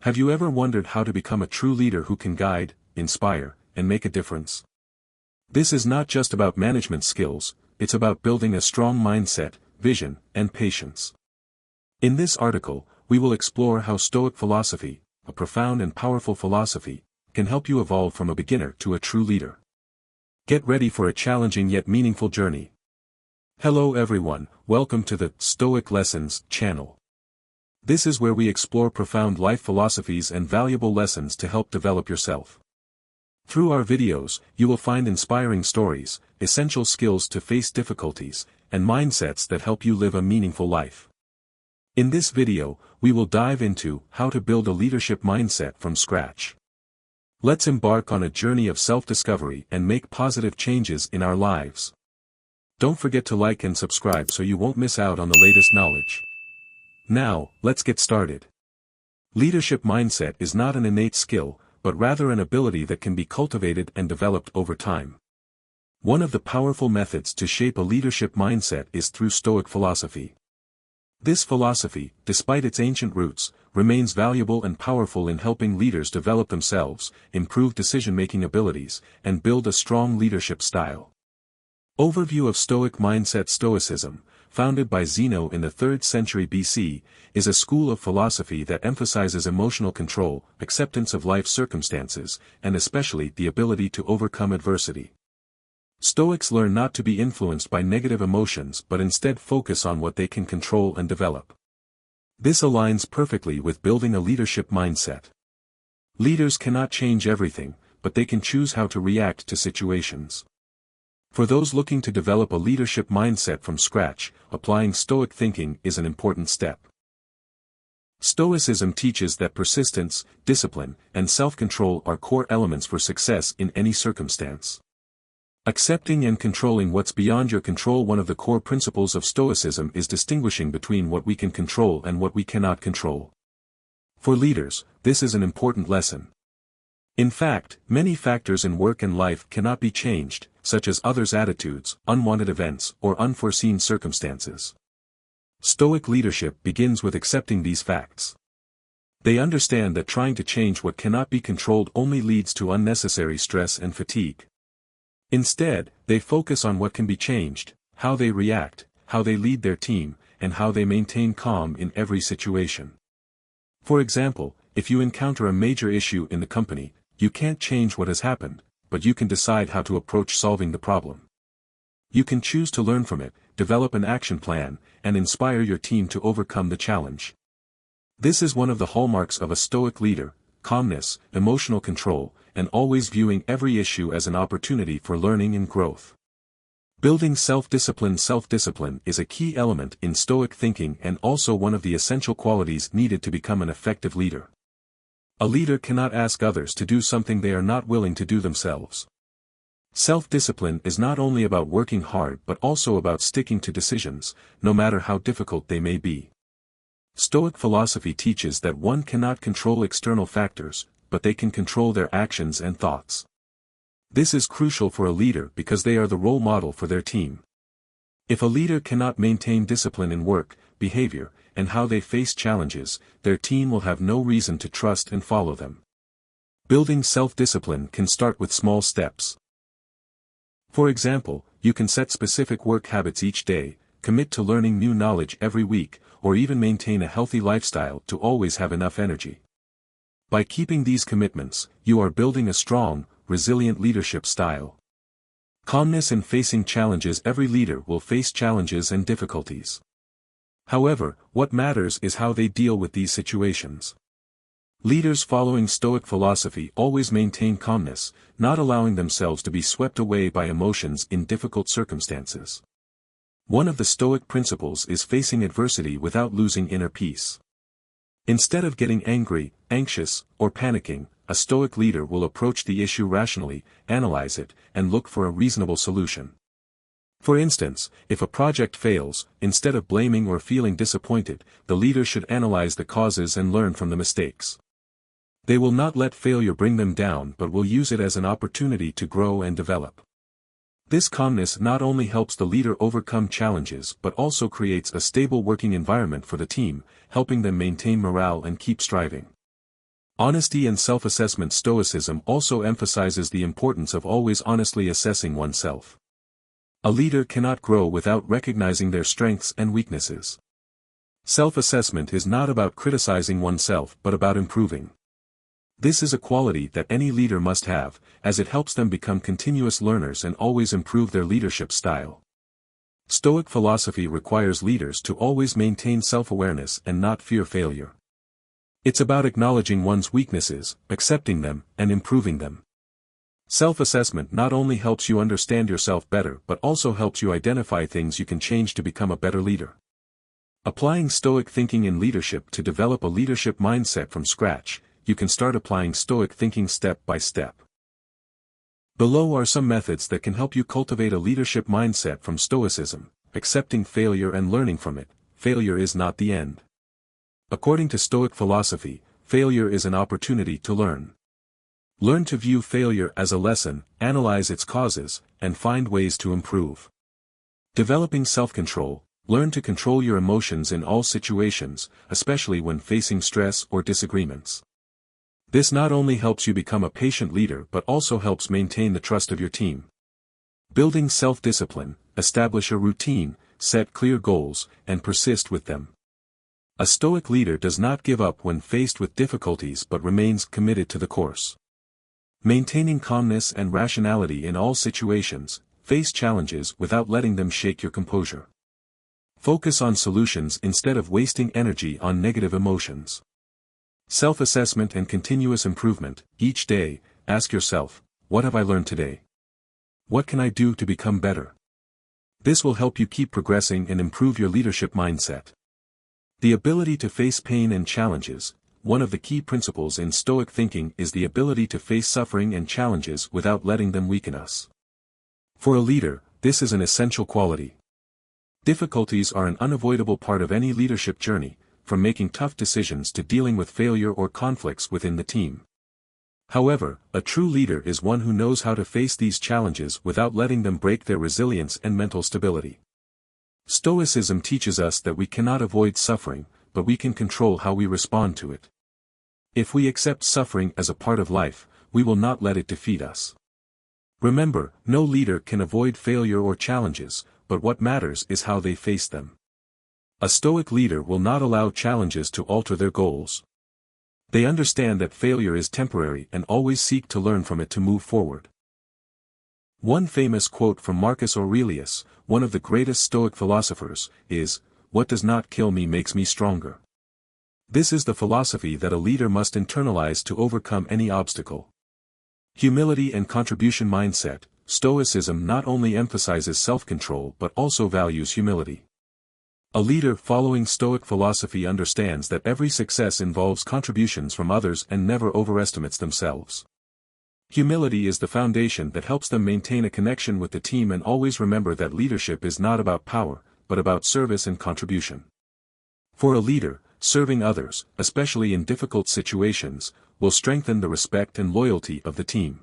Have you ever wondered how to become a true leader who can guide, inspire, and make a difference? This is not just about management skills, it's about building a strong mindset, vision, and patience. In this article, we will explore how Stoic philosophy, a profound and powerful philosophy, can help you evolve from a beginner to a true leader. Get ready for a challenging yet meaningful journey. Hello everyone, welcome to the Stoic Lessons channel. This is where we explore profound life philosophies and valuable lessons to help develop yourself. Through our videos, you will find inspiring stories, essential skills to face difficulties, and mindsets that help you live a meaningful life. In this video, we will dive into how to build a leadership mindset from scratch. Let's embark on a journey of self-discovery and make positive changes in our lives. Don't forget to like and subscribe so you won't miss out on the latest knowledge. Now, let's get started. Leadership mindset is not an innate skill, but rather an ability that can be cultivated and developed over time. One of the powerful methods to shape a leadership mindset is through Stoic philosophy. This philosophy, despite its ancient roots, remains valuable and powerful in helping leaders develop themselves, improve decision-making abilities, and build a strong leadership style. Overview of Stoic mindset. Stoicism, founded by Zeno in the 3rd century BC, is a school of philosophy that emphasizes emotional control, acceptance of life circumstances, and especially the ability to overcome adversity. Stoics learn not to be influenced by negative emotions but instead focus on what they can control and develop. This aligns perfectly with building a leadership mindset. Leaders cannot change everything, but they can choose how to react to situations. For those looking to develop a leadership mindset from scratch, applying Stoic thinking is an important step. Stoicism teaches that persistence, discipline, and self-control are core elements for success in any circumstance. Accepting and controlling what's beyond your control. One of the core principles of Stoicism is distinguishing between what we can control and what we cannot control. For leaders, this is an important lesson. In fact, many factors in work and life cannot be changed, such as others' attitudes, unwanted events, or unforeseen circumstances. Stoic leadership begins with accepting these facts. They understand that trying to change what cannot be controlled only leads to unnecessary stress and fatigue. Instead, they focus on what can be changed, how they react, how they lead their team, and how they maintain calm in every situation. For example, if you encounter a major issue in the company, you can't change what has happened, but you can decide how to approach solving the problem. You can choose to learn from it, develop an action plan, and inspire your team to overcome the challenge. This is one of the hallmarks of a Stoic leader: calmness, emotional control, and always viewing every issue as an opportunity for learning and growth. Building self-discipline. Self-discipline is a key element in Stoic thinking and also one of the essential qualities needed to become an effective leader. A leader cannot ask others to do something they are not willing to do themselves. Self-discipline is not only about working hard but also about sticking to decisions, no matter how difficult they may be. Stoic philosophy teaches that one cannot control external factors, but they can control their actions and thoughts. This is crucial for a leader because they are the role model for their team. If a leader cannot maintain discipline in work, behavior, and how they face challenges, their team will have no reason to trust and follow them. Building self-discipline can start with small steps. For example, you can set specific work habits each day, commit to learning new knowledge every week, or even maintain a healthy lifestyle to always have enough energy. By keeping these commitments, you are building a strong, resilient leadership style. Calmness and facing challenges. Every leader will face challenges and difficulties. However, what matters is how they deal with these situations. Leaders following Stoic philosophy always maintain calmness, not allowing themselves to be swept away by emotions in difficult circumstances. One of the Stoic principles is facing adversity without losing inner peace. Instead of getting angry, anxious, or panicking, a Stoic leader will approach the issue rationally, analyze it, and look for a reasonable solution. For instance, if a project fails, instead of blaming or feeling disappointed, the leader should analyze the causes and learn from the mistakes. They will not let failure bring them down but will use it as an opportunity to grow and develop. This calmness not only helps the leader overcome challenges but also creates a stable working environment for the team, helping them maintain morale and keep striving. Honesty and self-assessment. Stoicism also emphasizes the importance of always honestly assessing oneself. A leader cannot grow without recognizing their strengths and weaknesses. Self-assessment is not about criticizing oneself but about improving. This is a quality that any leader must have, as it helps them become continuous learners and always improve their leadership style. Stoic philosophy requires leaders to always maintain self-awareness and not fear failure. It's about acknowledging one's weaknesses, accepting them, and improving them. Self-assessment not only helps you understand yourself better but also helps you identify things you can change to become a better leader. Applying Stoic thinking in leadership. To develop a leadership mindset from scratch, you can start applying Stoic thinking step by step. Below are some methods that can help you cultivate a leadership mindset from Stoicism. Accepting failure and learning from it. Failure is not the end. According to Stoic philosophy, failure is an opportunity to learn. Learn to view failure as a lesson, analyze its causes, and find ways to improve. Developing self-control. Learn to control your emotions in all situations, especially when facing stress or disagreements. This not only helps you become a patient leader but also helps maintain the trust of your team. Building self-discipline. Establish a routine, set clear goals, and persist with them. A Stoic leader does not give up when faced with difficulties but remains committed to the course. Maintaining calmness and rationality in all situations. Face challenges without letting them shake your composure. Focus on solutions instead of wasting energy on negative emotions. Self-assessment and continuous improvement. Each day, ask yourself, what have I learned today? What can I do to become better? This will help you keep progressing and improve your leadership mindset. The ability to face pain and challenges. One of the key principles in Stoic thinking is the ability to face suffering and challenges without letting them weaken us. For a leader, this is an essential quality. Difficulties are an unavoidable part of any leadership journey, from making tough decisions to dealing with failure or conflicts within the team. However, a true leader is one who knows how to face these challenges without letting them break their resilience and mental stability. Stoicism teaches us that we cannot avoid suffering, but we can control how we respond to it. If we accept suffering as a part of life, we will not let it defeat us. Remember, no leader can avoid failure or challenges, but what matters is how they face them. A Stoic leader will not allow challenges to alter their goals. They understand that failure is temporary and always seek to learn from it to move forward. One famous quote from Marcus Aurelius, one of the greatest Stoic philosophers, is, "What does not kill me makes me stronger." This is the philosophy that a leader must internalize to overcome any obstacle. Humility and contribution mindset. Stoicism not only emphasizes self-control but also values humility. A leader following Stoic philosophy understands that every success involves contributions from others and never overestimates themselves. Humility is the foundation that helps them maintain a connection with the team and always remember that leadership is not about power, but about service and contribution. For a leader, serving others, especially in difficult situations, will strengthen the respect and loyalty of the team.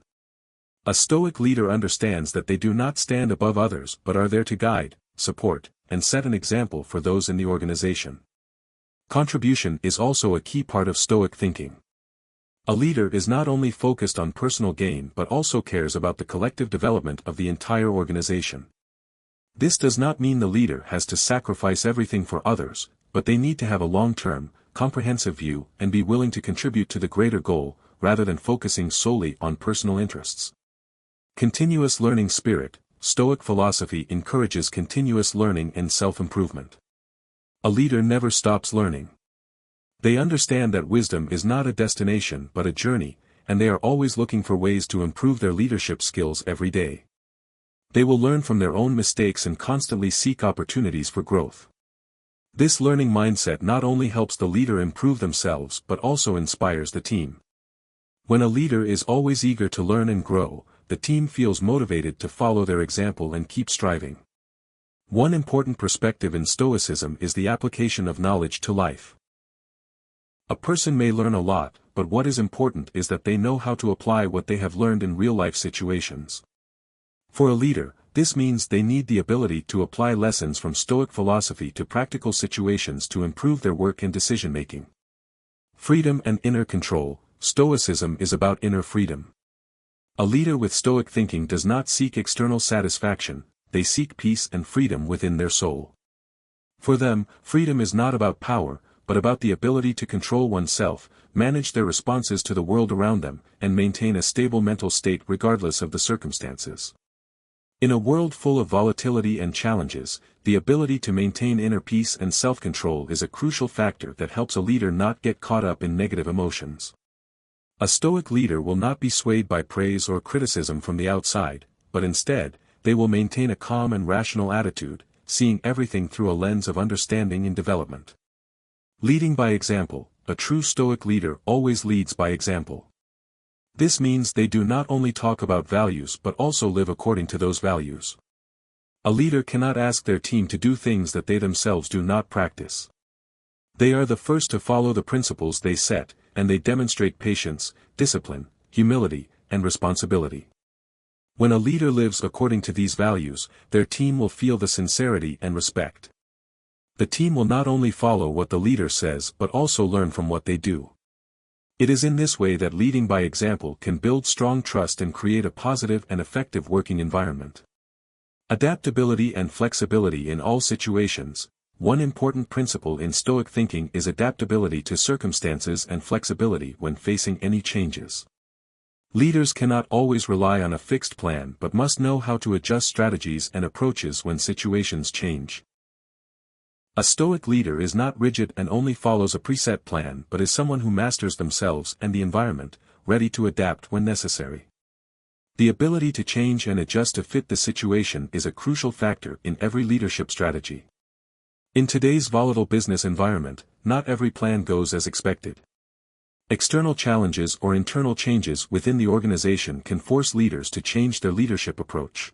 A Stoic leader understands that they do not stand above others but are there to guide, support, and set an example for those in the organization. Contribution is also a key part of Stoic thinking. A leader is not only focused on personal gain but also cares about the collective development of the entire organization. This does not mean the leader has to sacrifice everything for others, but they need to have a long-term, comprehensive view and be willing to contribute to the greater goal, rather than focusing solely on personal interests. Continuous learning spirit. Stoic philosophy encourages continuous learning and self-improvement. A leader never stops learning. They understand that wisdom is not a destination but a journey, and they are always looking for ways to improve their leadership skills every day. They will learn from their own mistakes and constantly seek opportunities for growth. This learning mindset not only helps the leader improve themselves but also inspires the team. When a leader is always eager to learn and grow, the team feels motivated to follow their example and keep striving. One important perspective in Stoicism is the application of knowledge to life. A person may learn a lot, but what is important is that they know how to apply what they have learned in real-life situations. For a leader, this means they need the ability to apply lessons from Stoic philosophy to practical situations to improve their work and decision-making. Freedom and inner control. Stoicism is about inner freedom. A leader with Stoic thinking does not seek external satisfaction, they seek peace and freedom within their soul. For them, freedom is not about power, but about the ability to control oneself, manage their responses to the world around them, and maintain a stable mental state regardless of the circumstances. In a world full of volatility and challenges, the ability to maintain inner peace and self-control is a crucial factor that helps a leader not get caught up in negative emotions. A Stoic leader will not be swayed by praise or criticism from the outside, but instead, they will maintain a calm and rational attitude, seeing everything through a lens of understanding and development. Leading by example, a true Stoic leader always leads by example. This means they do not only talk about values but also live according to those values. A leader cannot ask their team to do things that they themselves do not practice. They are the first to follow the principles they set, and they demonstrate patience, discipline, humility, and responsibility. When a leader lives according to these values, their team will feel the sincerity and respect. The team will not only follow what the leader says but also learn from what they do. It is in this way that leading by example can build strong trust and create a positive and effective working environment. Adaptability and flexibility in all situations. One important principle in Stoic thinking is adaptability to circumstances and flexibility when facing any changes. Leaders cannot always rely on a fixed plan but must know how to adjust strategies and approaches when situations change. A Stoic leader is not rigid and only follows a preset plan but is someone who masters themselves and the environment, ready to adapt when necessary. The ability to change and adjust to fit the situation is a crucial factor in every leadership strategy. In today's volatile business environment, not every plan goes as expected. External challenges or internal changes within the organization can force leaders to change their leadership approach.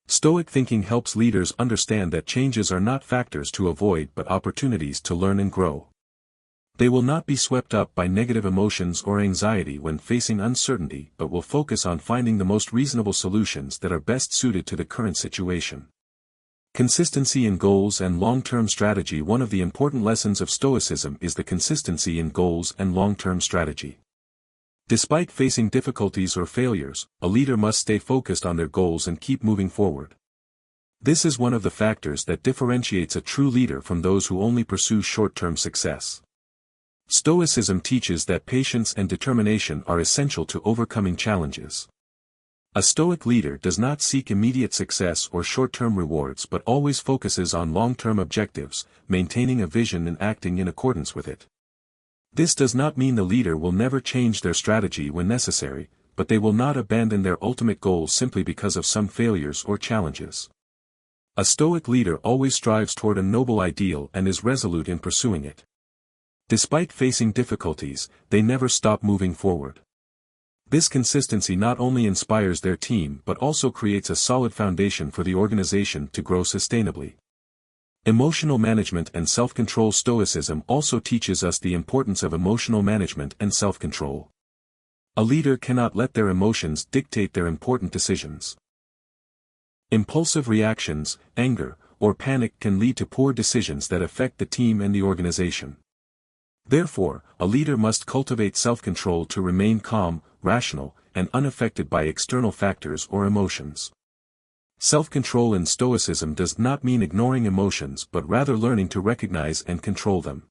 Stoic thinking helps leaders understand that changes are not factors to avoid but opportunities to learn and grow. They will not be swept up by negative emotions or anxiety when facing uncertainty but will focus on finding the most reasonable solutions that are best suited to the current situation. Consistency in goals and long-term strategy. One of the important lessons of Stoicism is the consistency in goals and long-term strategy. Despite facing difficulties or failures, a leader must stay focused on their goals and keep moving forward. This is one of the factors that differentiates a true leader from those who only pursue short-term success. Stoicism teaches that patience and determination are essential to overcoming challenges. A Stoic leader does not seek immediate success or short-term rewards but always focuses on long-term objectives, maintaining a vision and acting in accordance with it. This does not mean the leader will never change their strategy when necessary, but they will not abandon their ultimate goals simply because of some failures or challenges. A Stoic leader always strives toward a noble ideal and is resolute in pursuing it. Despite facing difficulties, they never stop moving forward. This consistency not only inspires their team but also creates a solid foundation for the organization to grow sustainably. Emotional management and self-control. Stoicism also teaches us the importance of emotional management and self-control. A leader cannot let their emotions dictate their important decisions. Impulsive reactions, anger, or panic can lead to poor decisions that affect the team and the organization. Therefore, a leader must cultivate self-control to remain calm, rational, and unaffected by external factors or emotions. Self-control in Stoicism does not mean ignoring emotions but rather learning to recognize and control them.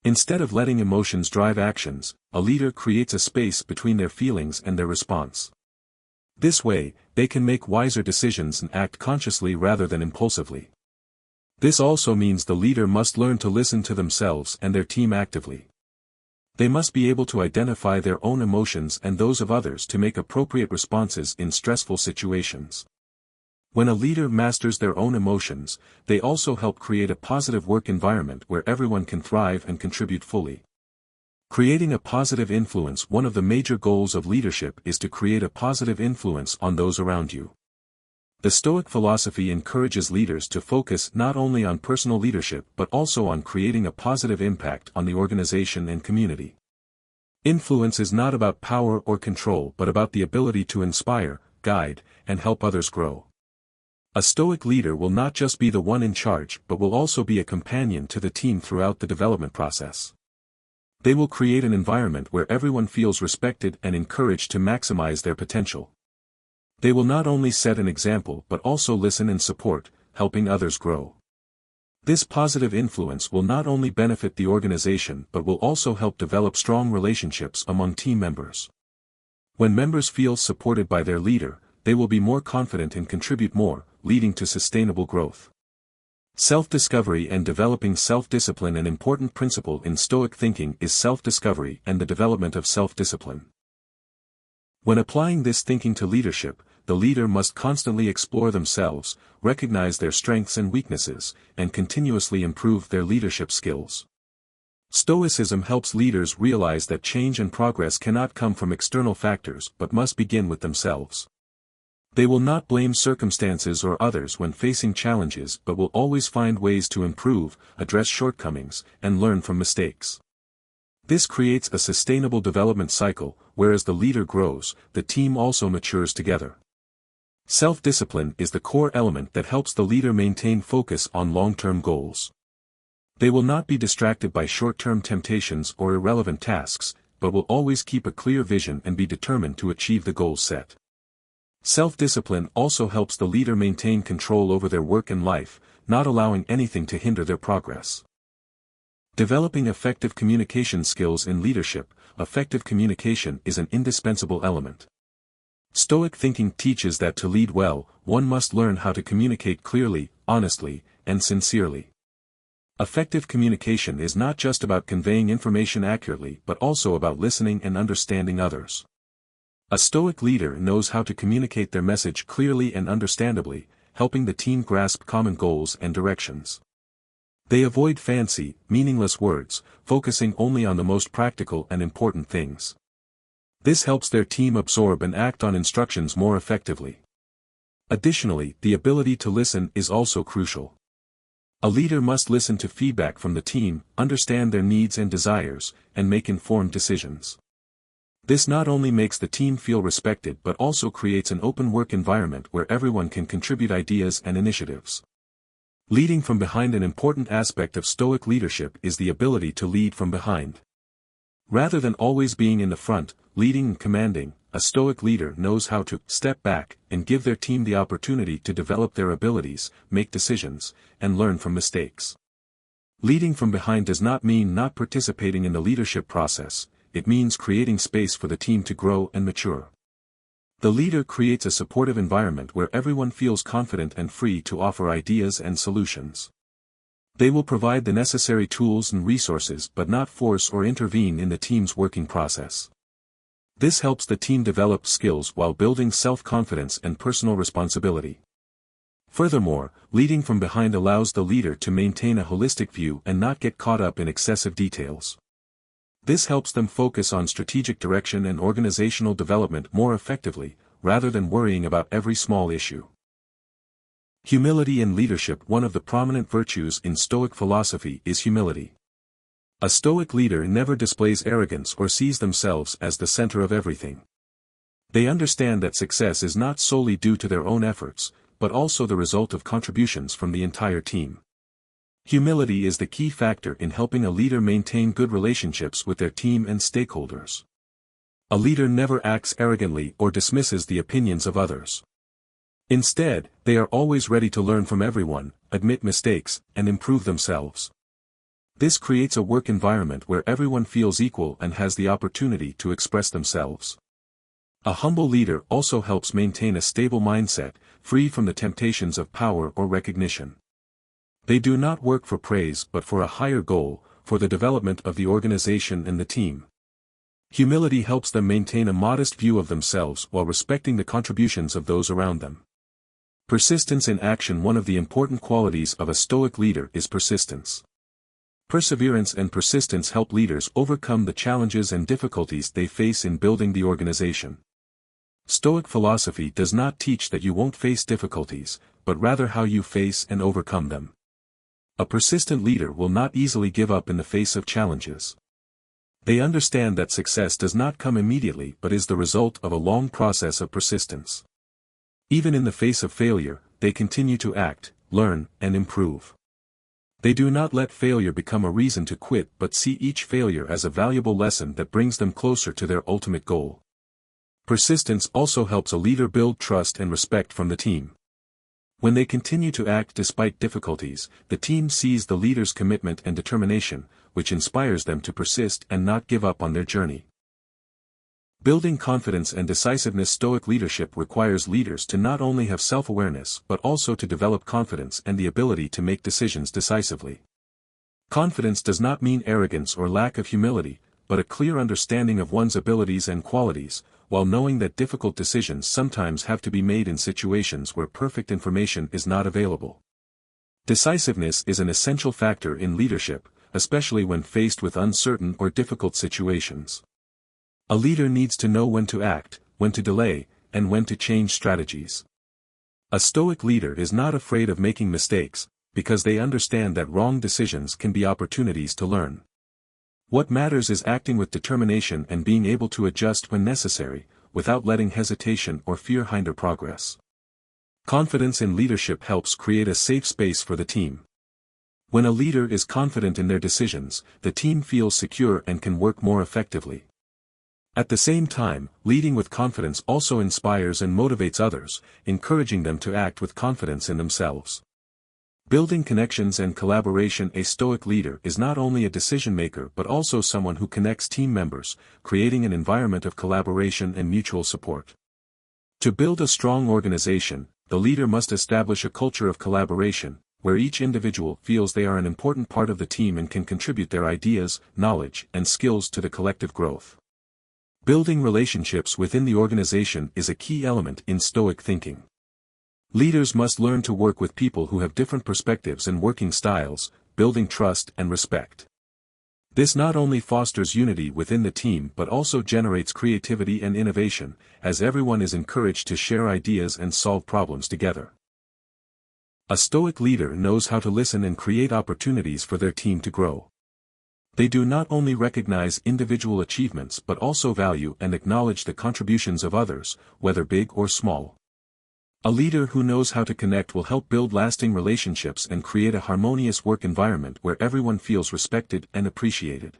Instead of letting emotions drive actions, a leader creates a space between their feelings and their response. This way, they can make wiser decisions and act consciously rather than impulsively. This also means the leader must learn to listen to themselves and their team actively. They must be able to identify their own emotions and those of others to make appropriate responses in stressful situations. When a leader masters their own emotions, they also help create a positive work environment where everyone can thrive and contribute fully. Creating a positive influence. One of the major goals of leadership is to create a positive influence on those around you. The Stoic philosophy encourages leaders to focus not only on personal leadership but also on creating a positive impact on the organization and community. Influence is not about power or control but about the ability to inspire, guide, and help others grow. A Stoic leader will not just be the one in charge but will also be a companion to the team throughout the development process. They will create an environment where everyone feels respected and encouraged to maximize their potential. They will not only set an example but also listen and support, helping others grow. This positive influence will not only benefit the organization but will also help develop strong relationships among team members. When members feel supported by their leader, they will be more confident and contribute more, leading to sustainable growth. Self-discovery and developing self-discipline. An important principle in Stoic thinking is self-discovery and the development of self-discipline. When applying this thinking to leadership, the leader must constantly explore themselves, recognize their strengths and weaknesses, and continuously improve their leadership skills. Stoicism helps leaders realize that change and progress cannot come from external factors but must begin with themselves. They will not blame circumstances or others when facing challenges but will always find ways to improve, address shortcomings, and learn from mistakes. This creates a sustainable development cycle, where as the leader grows, the team also matures together. Self-discipline is the core element that helps the leader maintain focus on long-term goals. They will not be distracted by short-term temptations or irrelevant tasks, but will always keep a clear vision and be determined to achieve the goals set. Self-discipline also helps the leader maintain control over their work and life, not allowing anything to hinder their progress. Developing effective communication skills in leadership. Effective communication is an indispensable element. Stoic thinking teaches that to lead well, one must learn how to communicate clearly, honestly, and sincerely. Effective communication is not just about conveying information accurately but also about listening and understanding others. A Stoic leader knows how to communicate their message clearly and understandably, helping the team grasp common goals and directions. They avoid fancy, meaningless words, focusing only on the most practical and important things. This helps their team absorb and act on instructions more effectively. Additionally, the ability to listen is also crucial. A leader must listen to feedback from the team, understand their needs and desires, and make informed decisions. This not only makes the team feel respected but also creates an open work environment where everyone can contribute ideas and initiatives. Leading from behind. An important aspect of Stoic leadership is the ability to lead from behind. Rather than always being in the front, leading and commanding, a Stoic leader knows how to step back and give their team the opportunity to develop their abilities, make decisions, and learn from mistakes. Leading from behind does not mean not participating in the leadership process. It means creating space for the team to grow and mature. The leader creates a supportive environment where everyone feels confident and free to offer ideas and solutions. They will provide the necessary tools and resources but not force or intervene in the team's working process. This helps the team develop skills while building self-confidence and personal responsibility. Furthermore, leading from behind allows the leader to maintain a holistic view and not get caught up in excessive details. This helps them focus on strategic direction and organizational development more effectively, rather than worrying about every small issue. Humility in leadership. One of the prominent virtues in Stoic philosophy is humility. A Stoic leader never displays arrogance or sees themselves as the center of everything. They understand that success is not solely due to their own efforts, but also the result of contributions from the entire team. Humility is the key factor in helping a leader maintain good relationships with their team and stakeholders. A leader never acts arrogantly or dismisses the opinions of others. Instead, they are always ready to learn from everyone, admit mistakes, and improve themselves. This creates a work environment where everyone feels equal and has the opportunity to express themselves. A humble leader also helps maintain a stable mindset, free from the temptations of power or recognition. They do not work for praise but for a higher goal, for the development of the organization and the team. Humility helps them maintain a modest view of themselves while respecting the contributions of those around them. Persistence in action. One of the important qualities of a Stoic leader is persistence. Perseverance and persistence help leaders overcome the challenges and difficulties they face in building the organization. Stoic philosophy does not teach that you won't face difficulties, but rather how you face and overcome them. A persistent leader will not easily give up in the face of challenges. They understand that success does not come immediately but is the result of a long process of persistence. Even in the face of failure, they continue to act, learn, and improve. They do not let failure become a reason to quit but see each failure as a valuable lesson that brings them closer to their ultimate goal. Persistence also helps a leader build trust and respect from the team. When they continue to act despite difficulties, the team sees the leader's commitment and determination, which inspires them to persist and not give up on their journey. Building confidence and decisiveness. Stoic leadership requires leaders to not only have self-awareness but also to develop confidence and the ability to make decisions decisively. Confidence does not mean arrogance or lack of humility, but a clear understanding of one's abilities and qualities, while knowing that difficult decisions sometimes have to be made in situations where perfect information is not available. Decisiveness is an essential factor in leadership, especially when faced with uncertain or difficult situations. A leader needs to know when to act, when to delay, and when to change strategies. A Stoic leader is not afraid of making mistakes, because they understand that wrong decisions can be opportunities to learn. What matters is acting with determination and being able to adjust when necessary, without letting hesitation or fear hinder progress. Confidence in leadership helps create a safe space for the team. When a leader is confident in their decisions, the team feels secure and can work more effectively. At the same time, leading with confidence also inspires and motivates others, encouraging them to act with confidence in themselves. Building connections and collaboration. A Stoic leader is not only a decision-maker but also someone who connects team members, creating an environment of collaboration and mutual support. To build a strong organization, the leader must establish a culture of collaboration, where each individual feels they are an important part of the team and can contribute their ideas, knowledge, and skills to the collective growth. Building relationships within the organization is a key element in Stoic thinking. Leaders must learn to work with people who have different perspectives and working styles, building trust and respect. This not only fosters unity within the team but also generates creativity and innovation, as everyone is encouraged to share ideas and solve problems together. A Stoic leader knows how to listen and create opportunities for their team to grow. They do not only recognize individual achievements but also value and acknowledge the contributions of others, whether big or small. A leader who knows how to connect will help build lasting relationships and create a harmonious work environment where everyone feels respected and appreciated.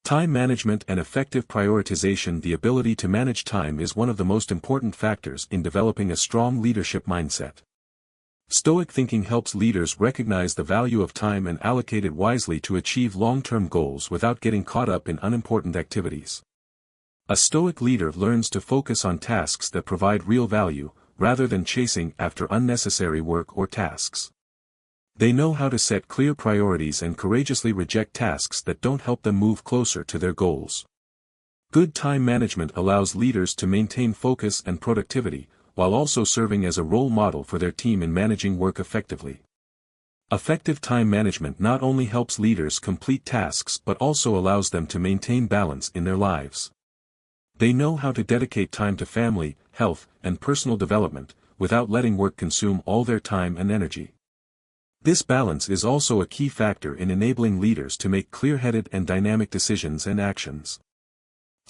Time management and effective prioritization. The ability to manage time is one of the most important factors in developing a strong leadership mindset. Stoic thinking helps leaders recognize the value of time and allocate it wisely to achieve long-term goals without getting caught up in unimportant activities. A Stoic leader learns to focus on tasks that provide real value, rather than chasing after unnecessary work or tasks. They know how to set clear priorities and courageously reject tasks that don't help them move closer to their goals. Good time management allows leaders to maintain focus and productivity, while also serving as a role model for their team in managing work effectively. Effective time management not only helps leaders complete tasks but also allows them to maintain balance in their lives. They know how to dedicate time to family, health, and personal development, without letting work consume all their time and energy. This balance is also a key factor in enabling leaders to make clear-headed and dynamic decisions and actions.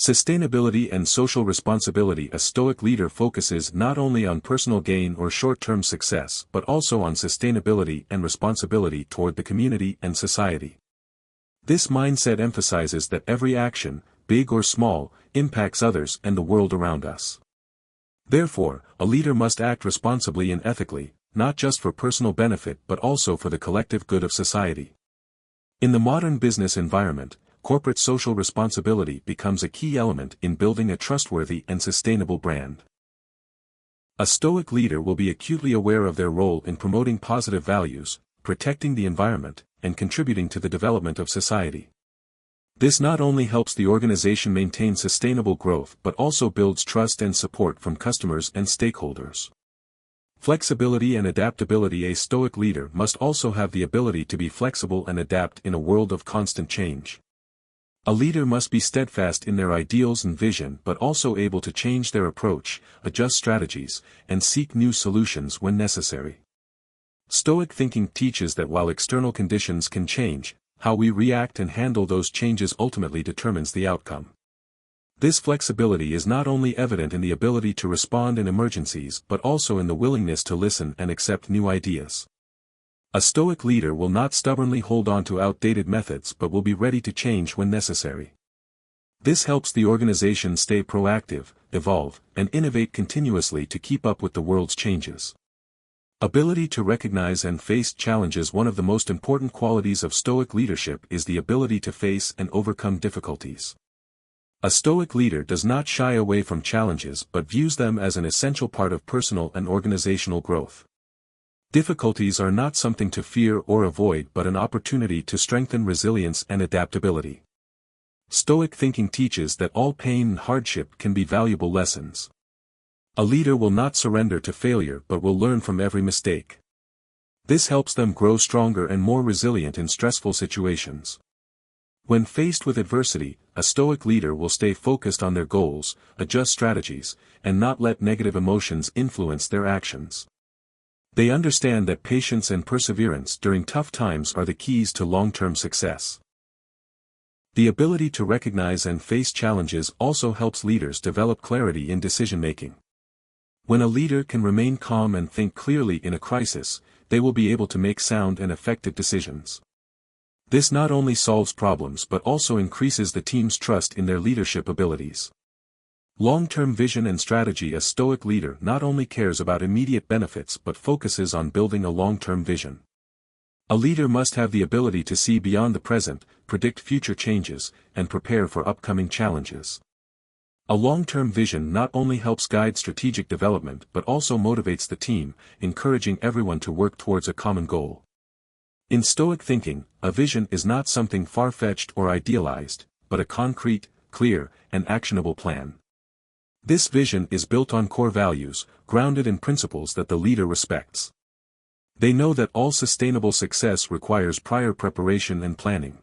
Sustainability and social responsibility. A Stoic leader focuses not only on personal gain or short-term success but also on sustainability and responsibility toward the community and society. This mindset emphasizes that every action, big or small, impacts others and the world around us. Therefore, a leader must act responsibly and ethically, not just for personal benefit but also for the collective good of society. In the modern business environment, corporate social responsibility becomes a key element in building a trustworthy and sustainable brand. A Stoic leader will be acutely aware of their role in promoting positive values, protecting the environment, and contributing to the development of society. This not only helps the organization maintain sustainable growth but also builds trust and support from customers and stakeholders. Flexibility and adaptability. A Stoic leader must also have the ability to be flexible and adapt in a world of constant change. A leader must be steadfast in their ideals and vision but also able to change their approach, adjust strategies, and seek new solutions when necessary. Stoic thinking teaches that while external conditions can change, how we react and handle those changes ultimately determines the outcome. This flexibility is not only evident in the ability to respond in emergencies but also in the willingness to listen and accept new ideas. A Stoic leader will not stubbornly hold on to outdated methods but will be ready to change when necessary. This helps the organization stay proactive, evolve, and innovate continuously to keep up with the world's changes. Ability to recognize and face challenges. One of the most important qualities of Stoic leadership is the ability to face and overcome difficulties. A Stoic leader does not shy away from challenges but views them as an essential part of personal and organizational growth. Difficulties are not something to fear or avoid but an opportunity to strengthen resilience and adaptability. Stoic thinking teaches that all pain and hardship can be valuable lessons. A leader will not surrender to failure but will learn from every mistake. This helps them grow stronger and more resilient in stressful situations. When faced with adversity, a Stoic leader will stay focused on their goals, adjust strategies, and not let negative emotions influence their actions. They understand that patience and perseverance during tough times are the keys to long-term success. The ability to recognize and face challenges also helps leaders develop clarity in decision-making. When a leader can remain calm and think clearly in a crisis, they will be able to make sound and effective decisions. This not only solves problems but also increases the team's trust in their leadership abilities. Long-term vision and strategy. A Stoic leader not only cares about immediate benefits but focuses on building a long-term vision. A leader must have the ability to see beyond the present, predict future changes, and prepare for upcoming challenges. A long-term vision not only helps guide strategic development but also motivates the team, encouraging everyone to work towards a common goal. In Stoic thinking, a vision is not something far-fetched or idealized, but a concrete, clear, and actionable plan. This vision is built on core values, grounded in principles that the leader respects. They know that all sustainable success requires prior preparation and planning.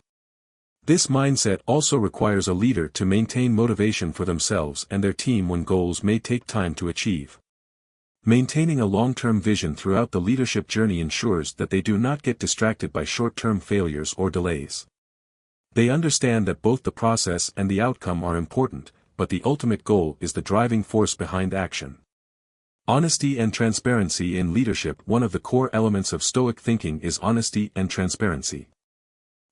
This mindset also requires a leader to maintain motivation for themselves and their team when goals may take time to achieve. Maintaining a long-term vision throughout the leadership journey ensures that they do not get distracted by short-term failures or delays. They understand that both the process and the outcome are important, but the ultimate goal is the driving force behind action. Honesty and transparency in leadership. One of the core elements of Stoic thinking is honesty and transparency.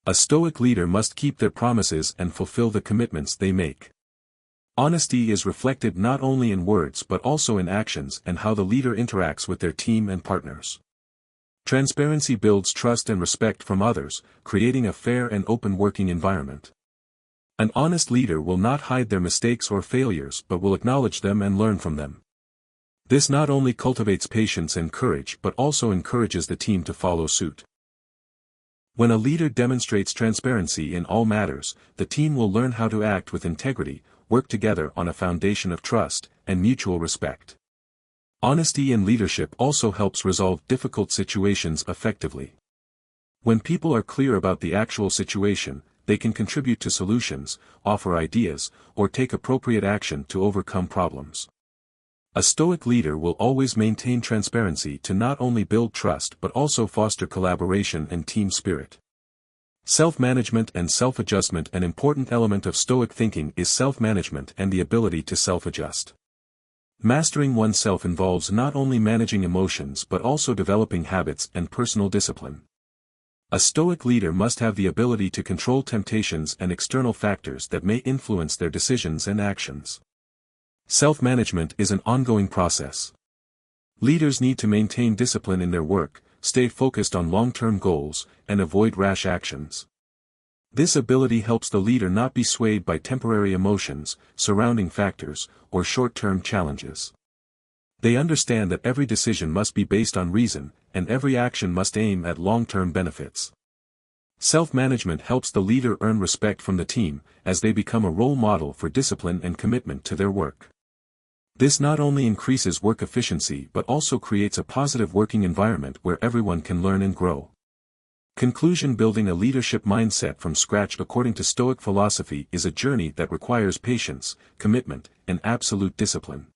A Stoic leader must keep their promises and fulfill the commitments they make. Honesty is reflected not only in words but also in actions and how the leader interacts with their team and partners. Transparency builds trust and respect from others, creating a fair and open working environment. An honest leader will not hide their mistakes or failures but will acknowledge them and learn from them. This not only cultivates patience and courage but also encourages the team to follow suit. When a leader demonstrates transparency in all matters, the team will learn how to act with integrity, work together on a foundation of trust and mutual respect. Honesty in leadership also helps resolve difficult situations effectively. When people are clear about the actual situation, they can contribute to solutions, offer ideas, or take appropriate action to overcome problems. A Stoic leader will always maintain transparency to not only build trust but also foster collaboration and team spirit. Self-management and self-adjustment. An important element of Stoic thinking is self-management and the ability to self-adjust. Mastering oneself involves not only managing emotions but also developing habits and personal discipline. A Stoic leader must have the ability to control temptations and external factors that may influence their decisions and actions. Self-management is an ongoing process. Leaders need to maintain discipline in their work, stay focused on long-term goals, and avoid rash actions. This ability helps the leader not be swayed by temporary emotions, surrounding factors, or short-term challenges. They understand that every decision must be based on reason, and every action must aim at long-term benefits. Self-management helps the leader earn respect from the team, as they become a role model for discipline and commitment to their work. This not only increases work efficiency but also creates a positive working environment where everyone can learn and grow. Conclusion: building a leadership mindset from scratch according to Stoic philosophy is a journey that requires patience, commitment, and absolute discipline.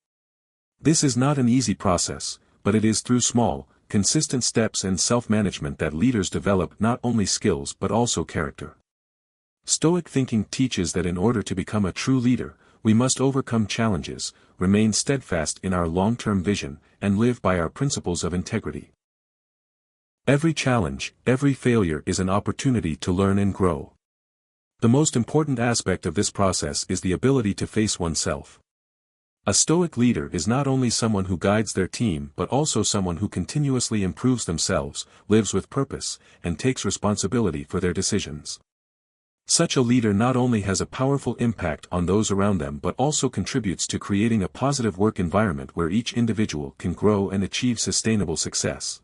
This is not an easy process, but it is through small, consistent steps and self-management that leaders develop not only skills but also character. Stoic thinking teaches that in order to become a true leader, we must overcome challenges, remain steadfast in our long-term vision, and live by our principles of integrity. Every challenge, every failure is an opportunity to learn and grow. The most important aspect of this process is the ability to face oneself. A Stoic leader is not only someone who guides their team but also someone who continuously improves themselves, lives with purpose, and takes responsibility for their decisions. Such a leader not only has a powerful impact on those around them but also contributes to creating a positive work environment where each individual can grow and achieve sustainable success.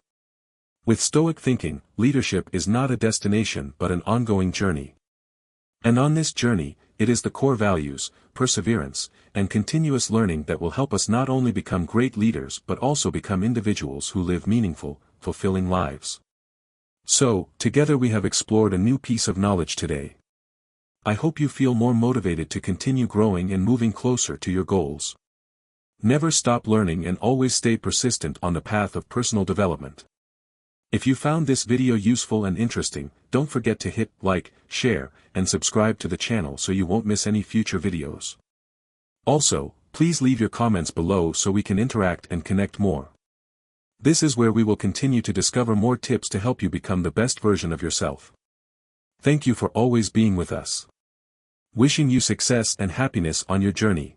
With Stoic thinking, leadership is not a destination but an ongoing journey. And on this journey, it is the core values, perseverance, and continuous learning that will help us not only become great leaders but also become individuals who live meaningful, fulfilling lives. So, together we have explored a new piece of knowledge today. I hope you feel more motivated to continue growing and moving closer to your goals. Never stop learning and always stay persistent on the path of personal development. If you found this video useful and interesting, don't forget to hit like, share, and subscribe to the channel so you won't miss any future videos. Also, please leave your comments below so we can interact and connect more. This is where we will continue to discover more tips to help you become the best version of yourself. Thank you for always being with us. Wishing you success and happiness on your journey.